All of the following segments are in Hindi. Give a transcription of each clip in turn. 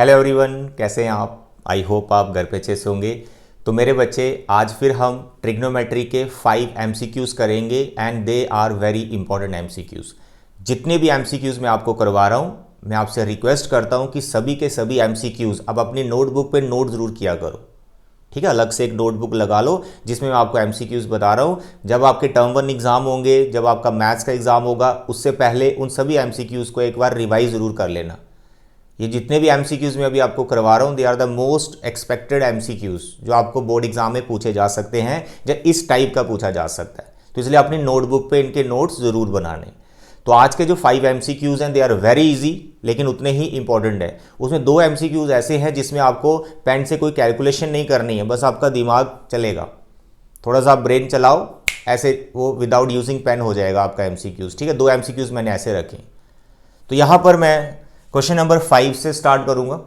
हेलो एवरीवन, कैसे हैं आप। आई होप आप घर पे अच्छे से होंगे। तो मेरे बच्चे, आज फिर हम ट्रिग्नोमेट्री के 5 MCQs करेंगे and they are very important MCQs। जितने भी MCQs मैं आपको करवा रहा हूँ, मैं आपसे रिक्वेस्ट करता हूँ कि सभी के सभी MCQs अब अपनी नोटबुक पे नोट ज़रूर किया करो। ठीक है, अलग से एक नोटबुक लगा लो जिसमें मैं आपको MCQs बता रहा हूँ। जब आपके टर्म 1 एग्ज़ाम होंगे, जब आपका मैथ्स का एग्ज़ाम होगा, उससे पहले उन सभी MCQs को एक बार रिवाइज ज़रूर कर लेना। ये जितने भी MCQs मैं अभी आपको करवा रहा हूँ, they are the most expected MCQs जो आपको बोर्ड एग्जाम में पूछे जा सकते हैं, या इस टाइप का पूछा जा सकता है। तो इसलिए अपनी नोटबुक पे इनके नोट्स ज़रूर बनाने। तो आज के जो 5 MCQs हैं, दे आर वेरी इजी, लेकिन उतने ही इंपॉर्टेंट है। उसमें 2 MCQs ऐसे हैं जिसमें आपको पेन से कोई कैलकुलेशन नहीं करनी है, बस आपका दिमाग चलेगा, थोड़ा सा आप ब्रेन चलाओ, ऐसे वो विदाउट यूजिंग पेन हो जाएगा आपका MCQs। ठीक है, 2 MCQs मैंने ऐसे रखे। तो यहाँ पर मैं क्वेश्चन नंबर 5 से स्टार्ट करूंगा।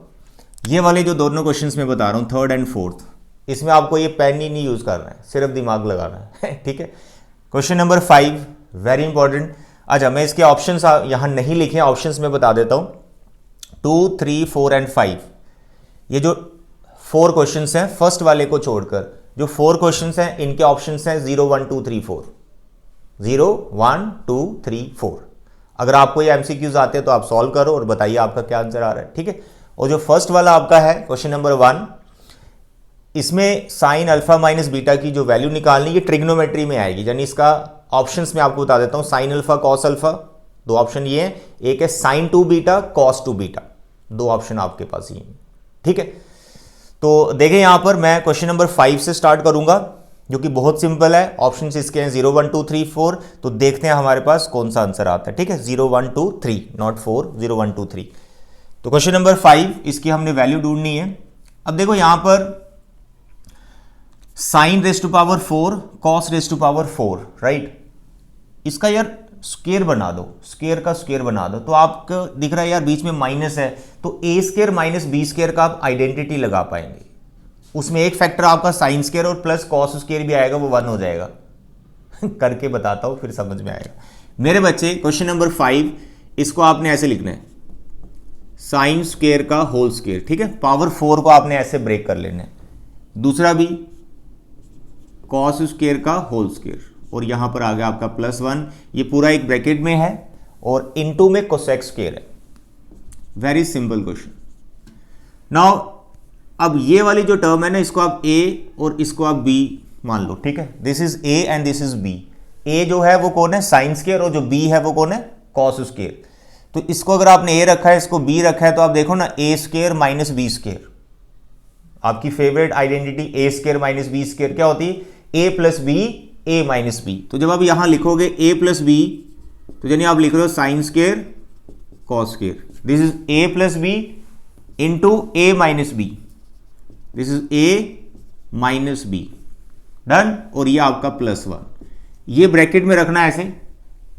ये वाले जो दोनों क्वेश्चंस मैं बता रहा हूँ, 3rd एंड 4th, इसमें आपको ये पेन ही नहीं यूज़ करना है, सिर्फ दिमाग लगाना है। ठीक है, क्वेश्चन नंबर 5 वेरी इंपॉर्टेंट। अच्छा, मैं इसके ऑप्शंस यहाँ नहीं लिखे, ऑप्शंस में बता देता हूँ। 2, 3, 4 एंड 5, ये जो 4 क्वेश्चंस हैं, फर्स्ट वाले को छोड़कर जो 4 क्वेश्चंस हैं, इनके ऑप्शंस हैं 0, 1, 2, 3, 4। 0, 1, 2, 3, 4। अगर आपको ये MCQs आते हैं तो आप सॉल्व करो और बताइए आपका क्या आंसर आ रहा है। ठीक है, और जो फर्स्ट वाला आपका है क्वेश्चन नंबर 1, इसमें साइन अल्फा माइनस बीटा की जो वैल्यू निकालनी, ये ट्रिग्नोमेट्री में आएगी। यानी इसका ऑप्शंस में आपको बता देता हूं, sine alpha cos alpha, 2 option ये हैं। एक है sine 2 beta cos 2 beta, 2 option आपके पास ये। ठीक है, तो देखें यहां पर मैं क्वेश्चन नंबर 5 से स्टार्ट करूंगा, जो कि बहुत सिंपल है। ऑप्शन इसके हैं 0, 1, 2, 3, 4। तो देखते हैं हमारे पास कौन सा आंसर आता है। ठीक है, 0, 1, 2, 3, नॉट 4, 0, 1, 2, 3। तो क्वेश्चन नंबर 5, इसकी हमने वैल्यू ढूंढनी है। अब देखो यहां पर sine raise to power 4, cos raise to power 4, right. इसका यार स्क्वायर बना दो, स्क्वायर का स्क्वायर बना दो। तो आपको दिख रहा है यार बीच में माइनस है, तो ए स्क्वायर माइनस बी स्क्वायर का आप आइडेंटिटी लगा पाएंगे। उसमें एक फैक्टर आपका साइन स्क्वायर और प्लस कॉस स्क्वायर भी आएगा, वो 1 हो जाएगा। करके बताता हूं, फिर समझ में आएगा। मेरे बच्चे, क्वेश्चन नंबर 5, इसको आपने ऐसे लिखना है, साइन स्क्वायर का होल स्क्वायर। ठीक है, पावर 4 को आपने ऐसे ब्रेक कर लेना है। दूसरा भी कॉस स्क्वायर का होल स्क्वायर, और यहां पर आ गया आपका +1। ये पूरा एक ब्रैकेट में है और इनटू में कोसेक स्क्वायर है। Very simple question. नाउ अब ये वाली जो टर्म है ना, इसको आप A और इसको आप B मान लो। ठीक है, this is A and this is B। A जो है वो कौन है, साइन स्क्वायर, और जो B है वो कौन है, कॉस स्क्वायर। तो इसको अगर आपने A रखा है, इसको B रखा है, तो आप देखो ना, A square minus B square, आपकी favourite identity A square minus B square क्या होती है, A plus B, A minus B। तो जब आप यहां लिखोगे A प्लस B, तो यानी आप लिख रहे हो sine square cos square. This is A plus B into A minus B, this is A minus B, done. और ये आपका +1, ये ब्रैकेट में रखना है ऐसे,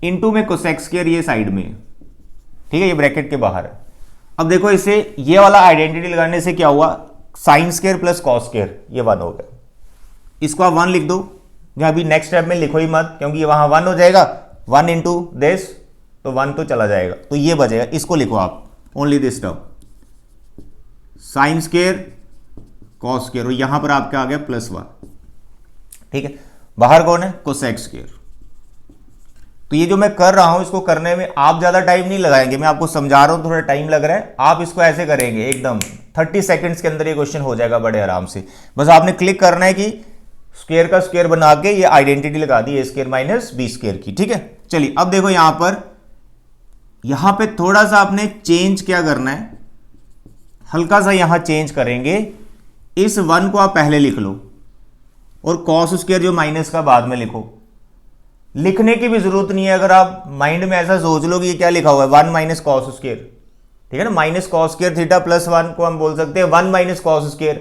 इनटू में कोसेक स्क्वायर ये साइड में है। ठीक है, ये ब्रैकेट के बाहर है। अब देखो इसे, ये वाला आइडेंटिटी लगाने से क्या हुआ, sine square plus cos square, ये 1 हो गया। इसको आप 1 लिख दो, या अभी नेक्स्ट स्टेप में लिखो ही मत, क्योंकि ये वहां 1 हो जाएगा। 1 इंटू दिस, तो 1 तो चला जाएगा, तो ये बचेगा। इसको लिखो आप, only this term, sine square cos square, और यहां पर आपका आ गया +1। ठीक है, बाहर कौन है, कोसेक स्क्वायर। तो ये जो मैं कर रहा हूं, इसको करने में आप ज्यादा टाइम नहीं लगाएंगे, मैं आपको समझा रहा हूं, थोड़ा टाइम लग रहा है। आप इसको ऐसे करेंगे एकदम 30 सेकंड्स के अंदर ये क्वेश्चन हो जाएगा बड़े आराम से। बस आपने क्लिक करना है कि स्क्वायर का स्क्वायर बना के ये आइडेंटिटी लगा दी, A square minus B square की। ठीक है, चलिए अब देखो यहां पे थोड़ा सा आपने चेंज क्या करना है, हल्का सा यहां चेंज करेंगे। इस 1 को आप पहले लिख लो, और कॉस स्क्वायर जो माइनस का बाद में लिखो। लिखने की भी जरूरत नहीं है, अगर आप माइंड में ऐसा सोच लो कि ये क्या लिखा हुआ है, 1 माइनस कॉस स्क्वायर। ठीक है ना, माइनस कॉस स्क्वायर थीटा +1 को हम बोल सकते हैं 1 माइनस कॉस स्क्वायर।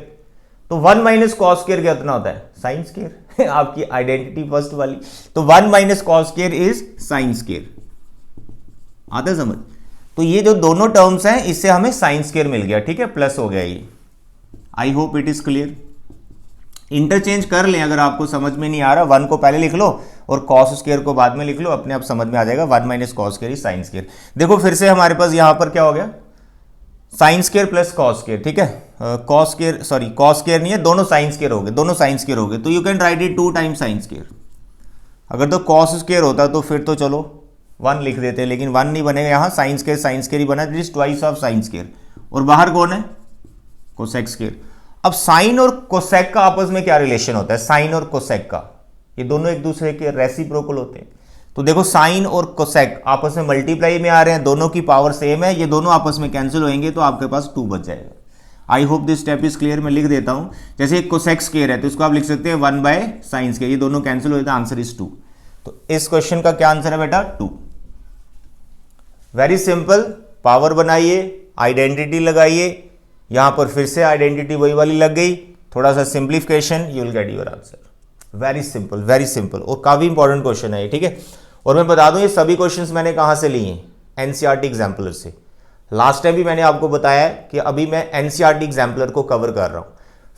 तो 1 माइनस कॉस स्क्वायर कितना होता है, साइन स्क्वायर। आपकी आइडेंटिटी फर्स्ट वाली, तो 1 minus cos square is sine square. आता है समझ। तो ये जो दोनों टर्म्स हैं, इससे हमें साइन स्क्वायर मिल गया। ठीक है, प्लस हो गया ये। I hope it is clear. Interchange कर लें, अगर आपको समझ में नहीं आ रहा, 1 को पहले लिख लो और कॉस स्क्वायर को बाद में लिख लो, अपने आप समझ में आ जाएगा। 1 minus cos square is sine square. देखो फिर से हमारे पास यहां पर क्या हो गया, sine square plus cos square, ठीक है, cos square sorry cos square नहीं है, दोनों साइन स्केयर हो गए, दोनों साइन स्केयर हो गए, तो you can write it 2 times sine square. अगर तो कॉस स्केयर होता तो फिर तो चलो 1 लिख देते, लेकिन 1 नहीं बनेगा, यहाँ साइन स्केयर ही बना, this is twice of sine square, और बाहर कौन है, कोसेक स्केयर। अब साइन और कोसेक का आपस में क्या रिलेशन होता है, साइन और कोसेक का, ये दोनों एक दूसरे के रेसिप्रोकल होते हैं। तो देखो साइन और कोसेक आपस में मल्टीप्लाई में आ रहे हैं, दोनों की पावर सेम है, ये दोनों आपस में कैंसिल होंगे, तो आपके पास 2 बच जाएगा। आई hope this step is clear. मैं लिख देता हूं, जैसे एक कोसेक स्केयर है तो इसको आप लिख सकते हैं 1 बाय साइन स्केयर, ये दोनों कैंसिल हो जाते हैं, आंसर इज 2। तो इस क्वेश्चन का क्या आंसर है बेटा, 2। वेरी सिंपल, पावर बनाइए, आइडेंटिटी लगाइए, यहां पर फिर से आइडेंटिटी वही वाली लग गई, थोड़ा सा simplification, you will get your answer. Very simple और काफी इंपॉर्टेंट क्वेश्चन है ये, ठीक है। और मैं बता दूं ये सभी क्वेश्चंस मैंने कहां से लिए हैं, एनसीईआरटी एग्जाम्पलर से। लास्ट टाइम भी मैंने आपको बताया कि अभी मैं एनसीईआरटी एग्जाम्पलर को कवर कर रहा हूं।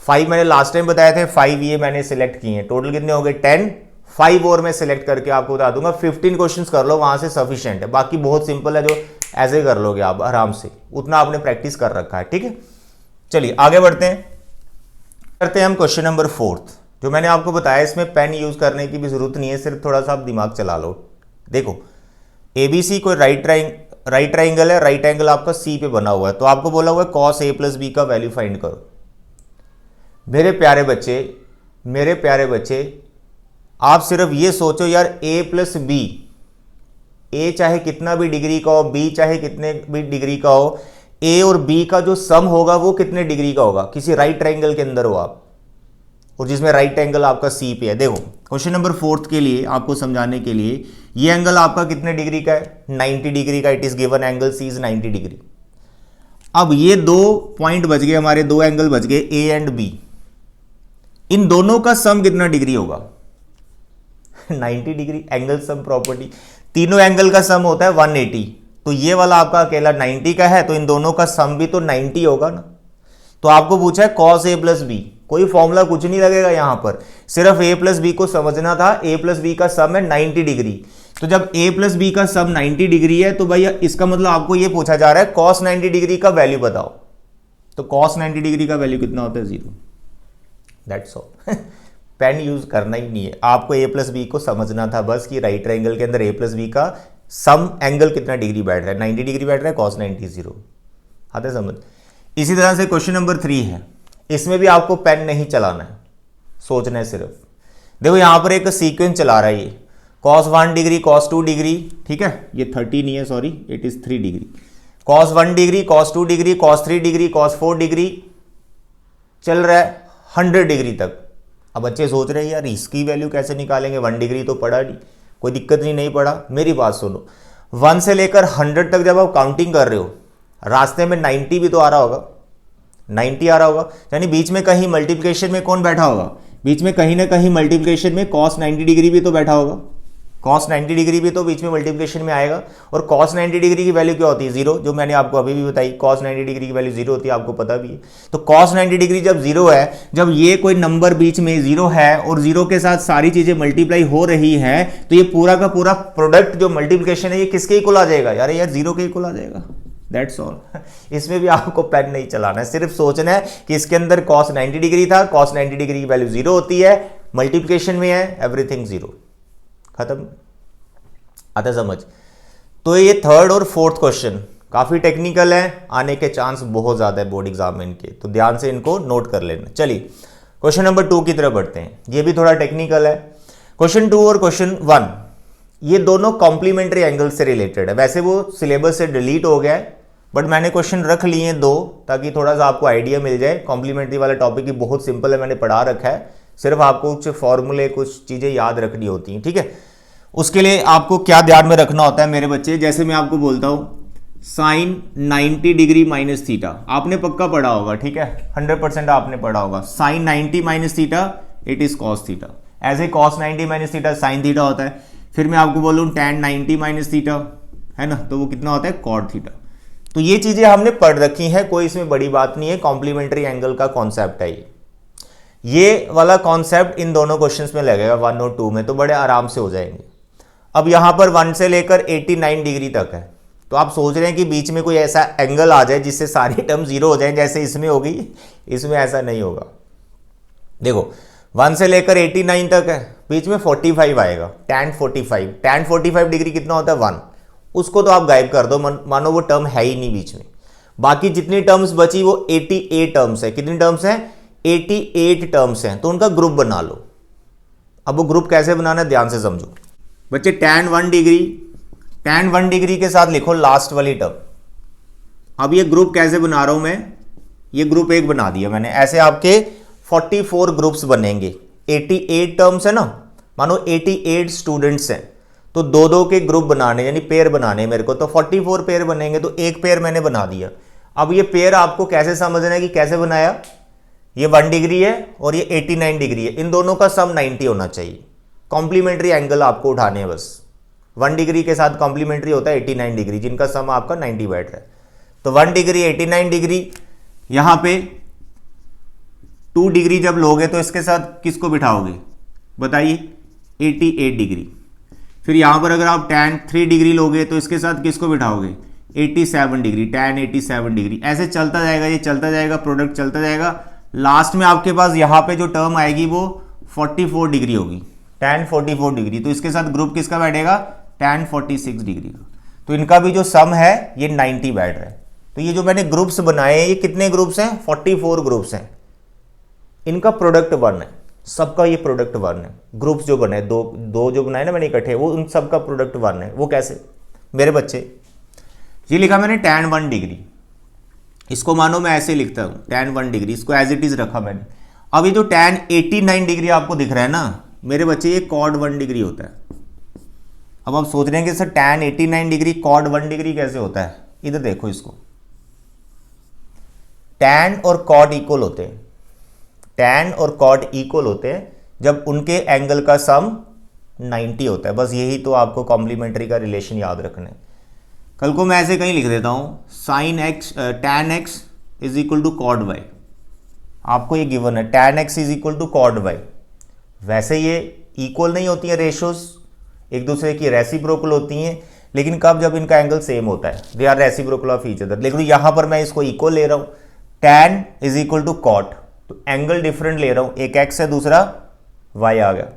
5 मैंने लास्ट टाइम बताए थे, 5 ये मैंने सिलेक्ट किए हैं, टोटल कितने हो गए 10, 5 और मैं सिलेक्ट करके आपको बता दूंगा, 15 क्वेश्चंस कर लो, वहां से सफिशिएंट है। बाकी बहुत सिंपल है, जो ऐसे कर लोगे आप आराम से, उतना आपने प्रैक्टिस कर रखा है, ठीक है। चलिए आगे बढ़ते हैं, करते हैं हम क्वेश्चन नंबर 4। जो मैंने आपको बताया इसमें पेन यूज करने की भी जरूरत नहीं है, सिर्फ थोड़ा सा आप दिमाग चला लो। देखो एबीसी कोई राइट ट्राइंगल है, राइट एंगल आपका सी पे बना हुआ है, तो आपको बोला हुआ है कॉस ए प्लस बी का वैल्यू फाइंड करो। मेरे प्यारे बच्चे आप सिर्फ ये सोचो यार, ए प्लस बी, ए चाहे कितना भी डिग्री का हो, बी चाहे कितने भी डिग्री का हो, ए और बी का जो सम होगा वो कितने डिग्री का होगा, किसी राइट ट्राइंगल के अंदर हो आप, और जिसमें राइट एंगल आपका सी पे है। देखो क्वेश्चन नंबर 4 के लिए आपको समझाने के लिए, ये एंगल आपका कितने डिग्री का है, 90 डिग्री का, it is given angle C is 90 degree. अब ये 2 पॉइंट बच गए हमारे, 2 एंगल बच गए ए एंड बी, इन दोनों का सम कितना डिग्री होगा 90 डिग्री, एंगल सम प्रॉपर्टी, तीनों एंगल का सम होता है 180, तो ये वाला आपका अकेला 90 का है, तो इन दोनों का सम भी तो 90 होगा ना। तो आपको पूछा है कॉस ए प्लस बी, कोई फॉर्मूला कुछ नहीं लगेगा यहां पर, सिर्फ ए प्लस बी को समझना था। ए प्लस बी का सम है 90 डिग्री, तो जब ए प्लस बी का सम 90 डिग्री है तो भैया इसका मतलब आपको यह पूछा जा रहा है कॉस 90 डिग्री का वैल्यू बताओ। तो कॉस 90 डिग्री का वैल्यू कितना होता है, 0। That's all. पेन यूज करना ही नहीं है, आपको ए प्लस बी को समझना था बस कि राइट ट्राइंगल के अंदर ए प्लस बी का सम एंगल कितना डिग्री बैठ रहा है, 90 डिग्री बैठ रहा है, कॉस 90 0। आते समझ। इसी तरह से क्वेश्चन नंबर 3 है, इसमें भी आपको पेन नहीं चलाना है, सोचना है सिर्फ। देखो यहां पर एक सीक्वेंस चला रहा है ये, cos 1 डिग्री cos 2 डिग्री, ठीक है, ये 30 नहीं है sorry, it is 3 degree, cos 1 degree cos 2 degree cos 3 degree cos 4 degree, चल रहा है 100 डिग्री तक। अब बच्चे सोच रहे हैं यार इसकी वैल्यू कैसे निकालेंगे, 1 डिग्री तो पड़ा नहीं, कोई दिक्कत नहीं पड़ा। मेरी बात सुनो, 1 से लेकर 100 तक जब आप काउंटिंग कर रहे हो, रास्ते में 90 भी तो आ रहा होगा, 90 आ रहा होगा, यानी बीच में कहीं मल्टीप्लिकेशन में कौन बैठा होगा, बीच में कहीं ना कहीं मल्टीप्लिकेशन में cos 90 डिग्री भी तो बैठा होगा, cos 90 डिग्री भी तो बीच में मल्टीप्लिकेशन में आएगा। और cos 90 डिग्री की वैल्यू क्या होती है, 0, जो मैंने आपको अभी भी बताई, cos 90 डिग्री की वैल्यू 0 होती है, आपको पता भी है। तो cos 90 डिग्री जब 0 है, जब ये कोई नंबर बीच में 0 है और 0 के साथ सारी चीजें मल्टीप्लाई हो रही है, तो ये पूरा का पूरा प्रोडक्ट जो मल्टीप्लिकेशन है ये किसके इक्वल आ जाएगा, यार 0 के इक्वल आ जाएगा। That's all. इसमें भी आपको पेन नहीं चलाना है, सिर्फ सोचना है कि इसके अंदर cos 90 डिग्री था, cos 90 डिग्री की वैल्यू 0 होती है, मल्टीप्लिकेशन में है, एवरीथिंग 0, खत्म। आता समझ। तो ये 3rd और 4th क्वेश्चन काफी टेक्निकल है, आने के चांस बहुत ज्यादा है बोर्ड एग्जाम में इनके, तो ध्यान से इनको नोट कर लेना। चलिए क्वेश्चन नंबर 2 की तरफ बढ़ते हैं, ये भी थोड़ा टेक्निकल है। क्वेश्चन 2 और क्वेश्चन 1 ये दोनों कॉम्प्लीमेंट्री एंगल से रिलेटेड है, वैसे वो सिलेबस से डिलीट हो गया है, बट मैंने क्वेश्चन रख लिए हैं 2 ताकि थोड़ा सा आपको आइडिया मिल जाए। कॉम्प्लीमेंट्री वाला टॉपिक ही बहुत सिंपल है, मैंने पढ़ा रखा है, सिर्फ आपको कुछ फॉर्मूले कुछ चीजें याद रखनी होती हैं, ठीक है। उसके लिए आपको क्या ध्यान में रखना होता है मेरे बच्चे, जैसे मैं आपको बोलता हूं साइन 90 डिग्री माइनस थीटा, आपने पक्का पढ़ा होगा, ठीक है, 100% आपने पढ़ा होगा। Sine 90 minus theta it is cos theta, ऐसे cos 90 minus theta sine theta होता है। फिर मैं आपको बोलूं tan 90 माइनस थीटा है ना, तो वो कितना होता है कॉट थीटा। तो ये चीजें हमने पढ़ रखी हैं, कोई इसमें बड़ी बात नहीं है, कॉम्प्लीमेंट्री एंगल का कॉन्सेप्ट है ये वाला कॉन्सेप्ट इन दोनों क्वेश्चंस में लगेगा 1 और 2 में, तो बड़े आराम से हो जाएंगे। अब यहां पर 1 से लेकर 89 डिग्री तक है, तो आप सोच रहे हैं कि बीच में कोई ऐसा एंगल आ जाए जिससे सारी टर्म जीरो हो जाए जैसे इसमें होगी, इसमें ऐसा नहीं होगा। देखो 1 से लेकर 89 तक है, बीच में 45 आएगा, tan 45, tan 45 डिग्री कितना होता है 1, उसको तो आप गायब कर दो, मानो वो टर्म है ही नहीं बीच में। बाकी जितनी टर्म्स बची वो 88 टर्म्स है। कितनी टर्म्स हैं? 88 टर्म्स हैं, तो उनका ग्रुप बना लो। अब वो ग्रुप कैसे बनाना है ध्यान से समझो बच्चे। tan 1 डिग्री के साथ लिखो लास्ट वाली टर्म। अब ये ग्रुप कैसे बना रहा हूं मैं, ये ग्रुप एक बना दिया मैंने, ऐसे आपके 44 ग्रुप्स बनेंगे। 88 टर्म्स है ना, मानो 88 स्टूडेंट्स हैं, तो दो दो के ग्रुप बनाने यानी पेयर बनाने मेरे को, तो 44 पेयर बनेंगे, तो एक पेयर मैंने बना दिया। अब ये पेयर आपको कैसे समझना है कि कैसे बनाया, ये 1 डिग्री है और ये 89 डिग्री है, इन दोनों का सम 90 होना चाहिए। कॉम्प्लीमेंट्री एंगल आपको उठाने हैं बस। 1 डिग्री के साथ कॉम्प्लीमेंट्री होता है 89 डिग्री, जिनका सम आपका 90 बैठ रहा है। तो 1 डिग्री 89 डिग्री, यहां पे 2 डिग्री जब लोगे तो इसके साथ किसको बिठाओगे बताइए, 88 डिग्री। फिर यहां पर अगर आप tan 3 डिग्री लोगे तो इसके साथ किसको बिठाओगे, 87 डिग्री, tan 87 डिग्री। ऐसे चलता जाएगा, ये चलता जाएगा, प्रोडक्ट चलता जाएगा। लास्ट में आपके पास यहां पे जो टर्म आएगी वो 44 डिग्री होगी, tan 44 डिग्री। तो इसके साथ ग्रुप किसका बैठेगा, tan 46 डिग्री का। तो इनका भी जो सम है ये 90 बैठ रहा है। तो ये जो मैंने ग्रुप्स बनाए हैं, ये कितने ग्रुप्स हैं, 44 ग्रुप्स हैं। इनका प्रोडक्ट 1 है, सबका ये प्रोडक्ट 1 है। ग्रुप्स जो बने दो जो बनाए ना मैंने इकट्ठे, वो उन सबका प्रोडक्ट 1 है। वो कैसे मेरे बच्चे, ये लिखा मैंने tan 1 डिग्री, इसको मानो मैं ऐसे लिखता हूं tan 1 डिग्री, इसको एज इट इज रखा मैंने। अब ये जो tan 89 डिग्री आपको दिख रहा है ना मेरे बच्चे, ये cot 1 डिग्री होता है। अब आप सोच रहे हैं कि sir tan 89 degree cot 1 degree कैसे होता है, इधर देखो इसको। tan और cot इक्वल होते हैं, tan और cot इक्वल होते हैं जब उनके एंगल का सम 90 होता है। बस यही तो आपको कॉम्प्लीमेंट्री का रिलेशन याद रखना है। कल को मैं ऐसे कहीं लिख देता हूं sin x tan x is equal to cot y, आपको ये गिवन है tan x is equal to cot y। वैसे ये इक्वल नहीं होती है, रेशियोज एक दूसरे की रेसिप्रोकल होती हैं, लेकिन कब, जब इनका एंगल सेम होता है, they are reciprocal of each other. लेकिन यहां पर मैं इसको इक्वल ले रहा हूं, tan is equal to cot, तो एंगल डिफरेंट ले रहा हूं, एक x है दूसरा y आ गया।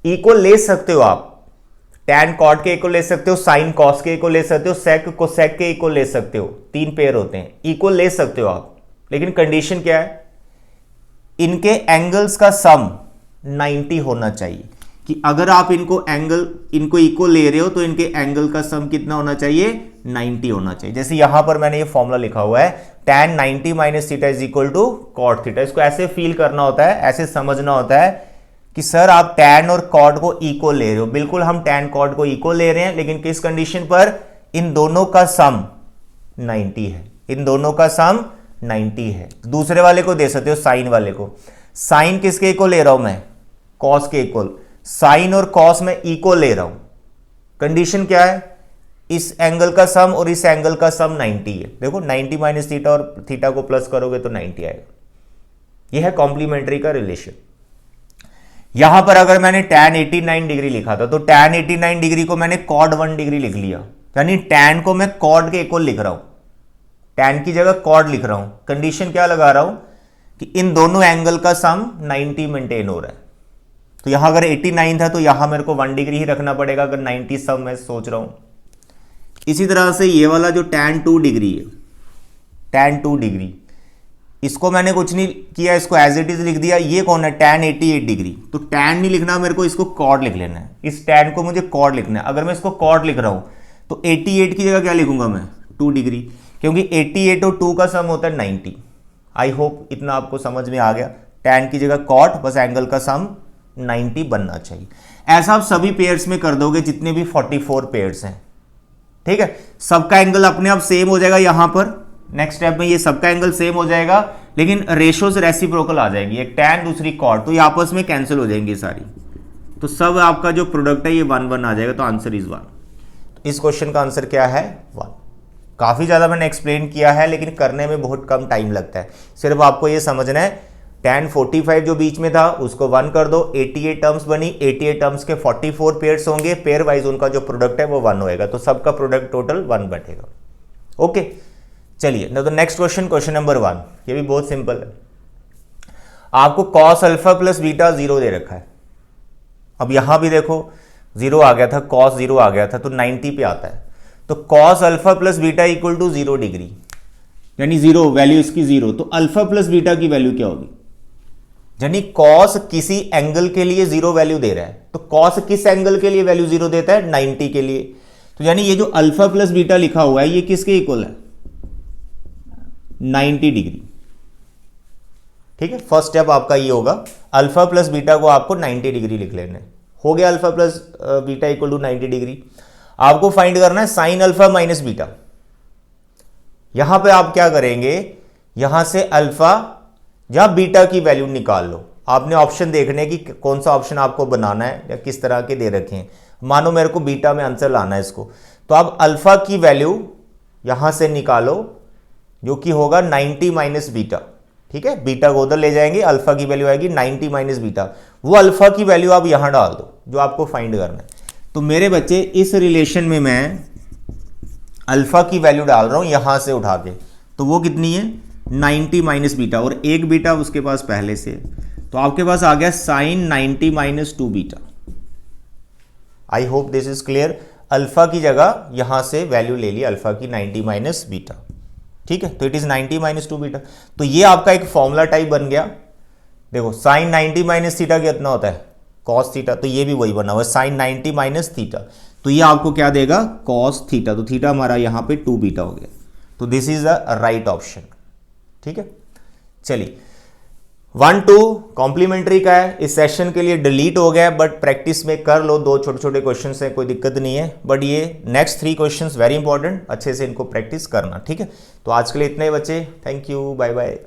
इक्वल ले सकते हो आप, tan cot के इक्वल ले सकते हो, sin cos के इक्वल ले सकते हो, sec cosec के इक्वल ले सकते हो, 3 पेयर होते हैं, इक्वल ले सकते हो आप। लेकिन कंडीशन क्या है, इनके एंगल्स का सम 90 होना चाहिए। कि अगर आप इनको इक्वल ले रहे हो तो इनके एंगल का सम कितना होना चाहिए, 90 होना चाहिए। जैसे यहां पर मैंने ये फॉर्मूला लिखा हुआ है tan 90 minus theta is equal to cot theta. इसको ऐसे फील करना होता है, ऐसे समझना होता है कि सर आप tan और cot को इक्वल ले रहे हो। बिल्कुल हम tan cot को इक्वल ले रहे हैं, लेकिन किस कंडीशन पर, इन दोनों का सम 90 है, इन दोनों का सम 90 है। दूसरे वाले को दे सकते हो, साइन वाले को। साइन किसके इक्वल ले रहा हूं मैं, cos के इक्वल। साइन और cos में इक्वल ले रहा हूं, कंडीशन क्या है, इस एंगल का सम और इस एंगल का सम 90 है। देखो 90 माइनस थीटा और थीटा को प्लस करोगे तो 90 आएगा। यह है कॉम्प्लीमेंट्री का रिलेशन। यहां पर अगर मैंने tan 89 डिग्री लिखा था तो tan 89 डिग्री को मैंने cot 1 डिग्री लिख लिया, यानी tan को मैं cot के इक्वल लिख रहा हूं, tan की जगह cot लिख रहा हूं। कंडीशन क्या लगा रहा हूं कि इन दोनों एंगल का सम 90 मेंटेन हो रहा है। तो यहां अगर 89 था तो यहां मेरे को 1 डिग्री ही रखना पड़ेगा, अगर 90 सम मैं सोच रहा हूं। इसी तरह से ये वाला जो tan 2 डिग्री है, tan 2 डिग्री, इसको मैंने कुछ नहीं किया, इसको एज इट इज लिख दिया। ये कौन है, tan 88 डिग्री। तो tan नहीं लिखना मेरे को, इसको cot लिख लेना है। इस tan को मुझे cot लिखना है। अगर मैं इसको cot लिख रहा हूं तो 88 की जगह क्या लिखूंगा मैं, 2 डिग्री, क्योंकि 88 और 2 का सम होता है 90। आई होप इतना आपको समझ में आ गया। tan की जगह cot, बस एंगल का सम 90 बनना चाहिए। ऐसा आप सभी पेयर्स में कर दोगे, जितने भी 44 पेयर्स हैं, ठीक है। सबका एंगल अपने आप सेम हो जाएगा। यहां पर नेक्स्ट स्टेप में ये सबका एंगल सेम हो जाएगा, लेकिन रेशियोज रेसिप्रोकल आ जाएगी, एक tan दूसरी cot, तो ये आपस में कैंसिल हो जाएंगे सारी। तो सब आपका जो प्रोडक्ट है ये 1 1 आ जाएगा। तो आंसर इज 1। इस क्वेश्चन का आंसर क्या है, 1। काफी ज्यादा मैंने एक्सप्लेन किया है, लेकिन करने में बहुत कम टाइम लगता है। सिर्फ आपको ये समझना है tan 45 जो बीच में था उसको 1 कर दो, 88 टर्म्स बनी, 88 टर्म्स के 44 पेयर्स होंगे, पेयर वाइज उनका जो प्रोडक्ट है वो 1 होएगा, तो सबका प्रोडक्ट टोटल 1 बैठेगा। ओके, चलिए ना, तो नेक्स्ट क्वेश्चन, क्वेश्चन नंबर 1, ये भी बहुत सिंपल है। आपको cos अल्फा प्लस बीटा 0 दे रखा है। अब यहां भी देखो 0 आ गया था, cos 0 आ गया था, तो 90 पे आता है। तो cos alpha plus beta equal to 0 degree, यानी 0 वैल्यू इसकी 0, तो अल्फा प्लस बीटा की वैल्यू क्या होगी? यानी cos किसी एंगल के लिए 0 वैल्यू दे रहा है, तो cos किस एंगल के लिए वैल्यू 0 देता है? 90 के लिए। तो यानी ये जो अल्फा प्लस बीटा लिखा हुआ है ये किसके इक्वल है? 90 डिग्री। ठीक है, फर्स्ट स्टेप आपका ये होगा, अल्फा प्लस बीटा को आपको 90 डिग्री लिख लेना है। हो गया alpha plus beta equal to 90 degree. आपको फाइंड करना है साइन अल्फा माइनस बीटा। यहां पे आप क्या करेंगे, यहां से अल्फा या बीटा की वैल्यू निकाल लो। आपने ऑप्शन देखने की कौन सा ऑप्शन आपको बनाना है या किस तरह के दे रखे हैं। मानो मेरे को बीटा में आंसर लाना है इसको, तो आप अल्फा की वैल्यू यहां से निकालो जो कि होगा 90 माइनस बीटा। ठीक है, बीटा को उधर ले जाएंगे, अल्फा की वैल्यू आएगी 90 माइनस बीटा। वो अल्फा की वैल्यू आप यहां डाल दो जो आपको फाइंड करना है। तो मेरे बच्चे इस रिलेशन में मैं अल्फा की वैल्यू डाल रहा हूं यहां से उठा के, तो वो कितनी है? 90 माइनस बीटा, और एक बीटा उसके पास पहले से, तो आपके पास आ गया sine 90 minus 2 beta. I hope this is clear. Alpha की जगह यहां से वैल्यू ले ली अल्फा की 90 माइनस बीटा। ठीक है, तो इट इज 90 माइनस 2 बीटा। तो ये आपका एक फॉर्मूला टाइप बन गया। देखो साइन 90 माइनस थीटा कितना होता है? कॉस थीटा, तो ये भी वही बना हुआ है साइन 90 माइनस थीटा। तो ये आपको क्या देगा? Cos theta. तो थीटा हमारा यहां पे 2 बीटा हो गया, तो this is the right option. ठीक है, चलिए 1 2 कॉम्प्लीमेंट्री का है, इस सेशन के लिए डिलीट हो गया, बट प्रैक्टिस में कर लो। 2 छोटे छोटे क्वेश्चन है, कोई दिक्कत नहीं है, बट ये नेक्स्ट 3 क्वेश्चंस वेरी इंपॉर्टेंट, अच्छे से इनको प्रैक्टिस करना। ठीक है, तो आज के लिए इतने ही बच्चे, थैंक यू, बाय बाय।